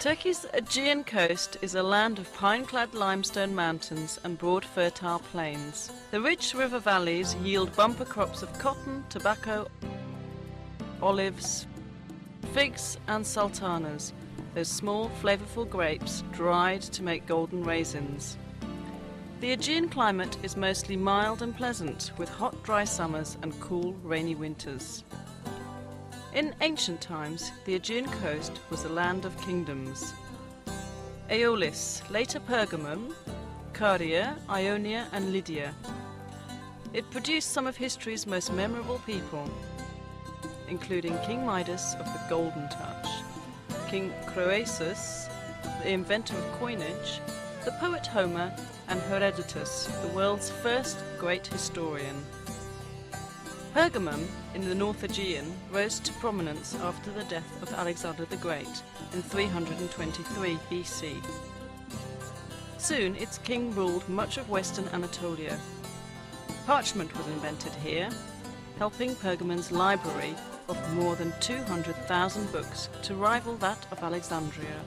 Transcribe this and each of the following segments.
Turkey's Aegean coast is a land of pine-clad limestone mountains and broad fertile plains. The rich river valleys yield bumper crops of cotton, tobacco, olives, figs and sultanas, those small flavorful grapes dried to make golden raisins. The Aegean climate is mostly mild and pleasant, with hot dry summers and cool rainy winters. In ancient times, the Aegean coast was a land of kingdoms. Aeolis, later Pergamum, Caria, Ionia and Lydia. It produced some of history's most memorable people, including King Midas of the Golden Touch, King Croesus, the inventor of coinage, the poet Homer, and Herodotus, the world's first great historian. Pergamum, in the North Aegean, rose to prominence after the death of Alexander the Great in 323 BC. Soon its king ruled much of western Anatolia. Parchment was invented here, helping Pergamon's library of more than 200,000 books to rival that of Alexandria.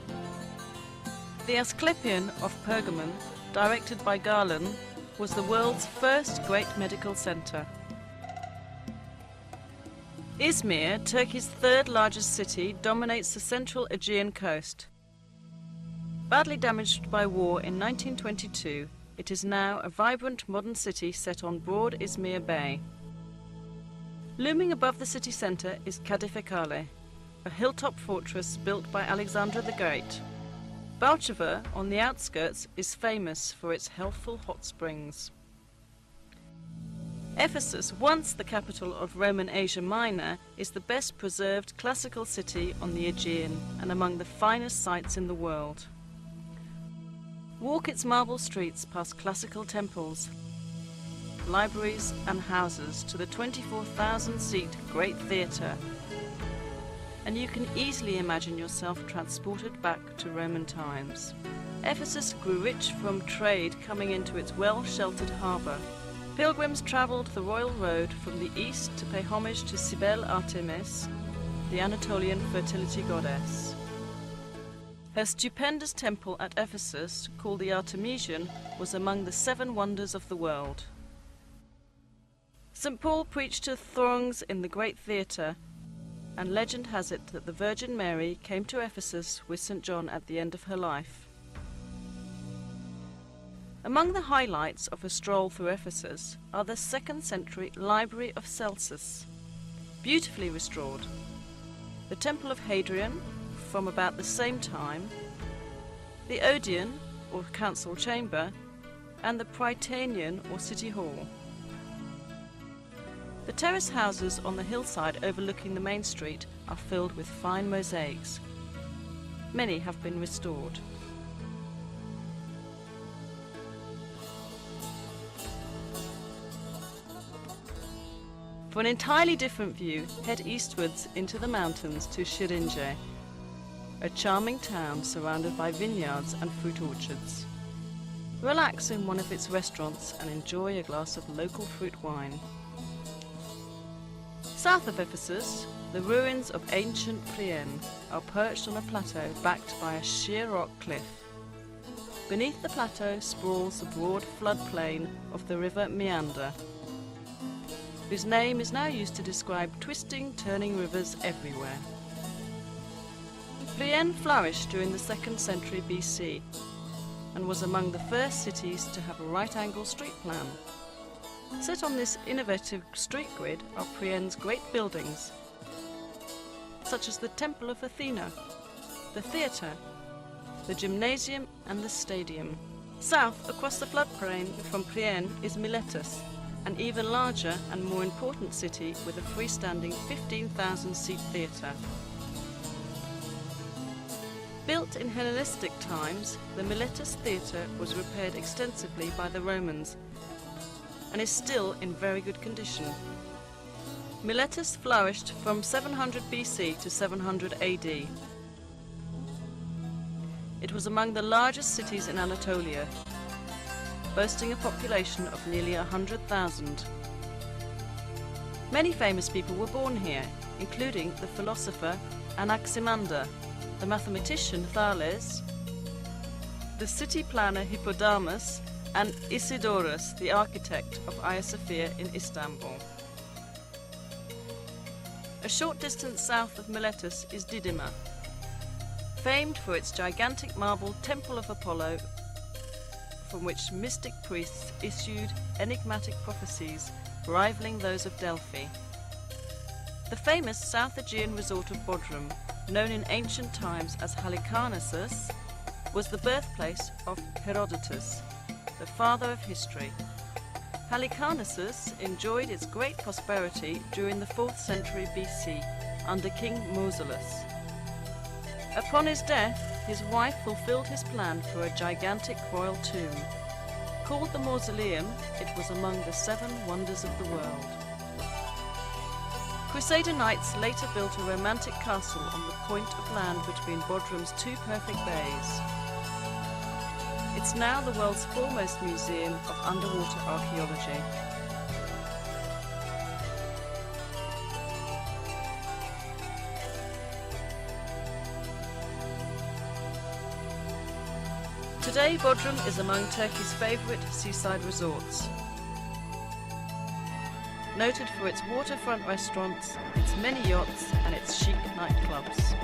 The Asclepion of Pergamon, directed by Galen, was the world's first great medical centre. Izmir, Turkey's third largest city, dominates the central Aegean coast. Badly damaged by war in 1922, it is now a vibrant modern city set on broad Izmir Bay. Looming above the city centre is Kadifekale, a hilltop fortress built by Alexander the Great. Balchova, on the outskirts, is famous for its healthful hot springs. Ephesus, once the capital of Roman Asia Minor, is the best preserved classical city on the Aegean and among the finest sights in the world. Walk its marble streets past classical temples, libraries and houses to the 24,000-seat Great Theatre, and you can easily imagine yourself transported back to Roman times. Ephesus grew rich from trade coming into its well-sheltered harbour. Pilgrims travelled the royal road from the east to pay homage to Cybele Artemis, the Anatolian fertility goddess. Her stupendous temple at Ephesus, called the Artemision, was among the 7 wonders of the world. St. Paul preached to throngs in the Great Theatre, and legend has it that the Virgin Mary came to Ephesus with St. John at the end of her life. Among the highlights of a stroll through Ephesus are the 2nd century Library of Celsus, beautifully restored, the Temple of Hadrian from about the same time, the Odeon or Council Chamber, and the Prytaneum or City Hall. The terrace houses on the hillside overlooking the main street are filled with fine mosaics. Many have been restored. For an entirely different view, head eastwards into the mountains to Şirince, a charming town surrounded by vineyards and fruit orchards. Relax in one of its restaurants and enjoy a glass of local fruit wine. South of Ephesus, the ruins of ancient Priene are perched on a plateau backed by a sheer rock cliff. Beneath the plateau sprawls the broad floodplain of the river Meander, whose name is now used to describe twisting, turning rivers everywhere. Priene flourished during the 2nd century BC and was among the first cities to have a right-angle street plan. Set on this innovative street grid are Priene's great buildings, such as the Temple of Athena, the theatre, the gymnasium and the stadium. South, across the floodplain from Priene, is Miletus, an even larger and more important city with a freestanding 15,000-seat theatre. Built in Hellenistic times, the Miletus theatre was repaired extensively by the Romans and is still in very good condition. Miletus flourished from 700 BC to 700 AD. It was among the largest cities in Anatolia, boasting a population of nearly 100,000. Many famous people were born here, including the philosopher Anaximander, the mathematician Thales, the city planner Hippodamus, and Isidorus, the architect of Hagia Sophia in Istanbul. A short distance south of Miletus is Didyma, famed for its gigantic marble Temple of Apollo, from which mystic priests issued enigmatic prophecies rivaling those of Delphi. The famous South Aegean resort of Bodrum, known in ancient times as Halicarnassus, was the birthplace of Herodotus, the father of history. Halicarnassus enjoyed its great prosperity during the 4th century BC under King Mausolus. Upon his death, his wife fulfilled his plan for a gigantic royal tomb. Called the Mausoleum, it was among the 7 wonders of the world. Crusader knights later built a romantic castle on the point of land between Bodrum's 2 perfect bays. It's now the world's foremost museum of underwater archaeology. Today, Bodrum is among Turkey's favourite seaside resorts. Noted for its waterfront restaurants, its many yachts and its chic nightclubs.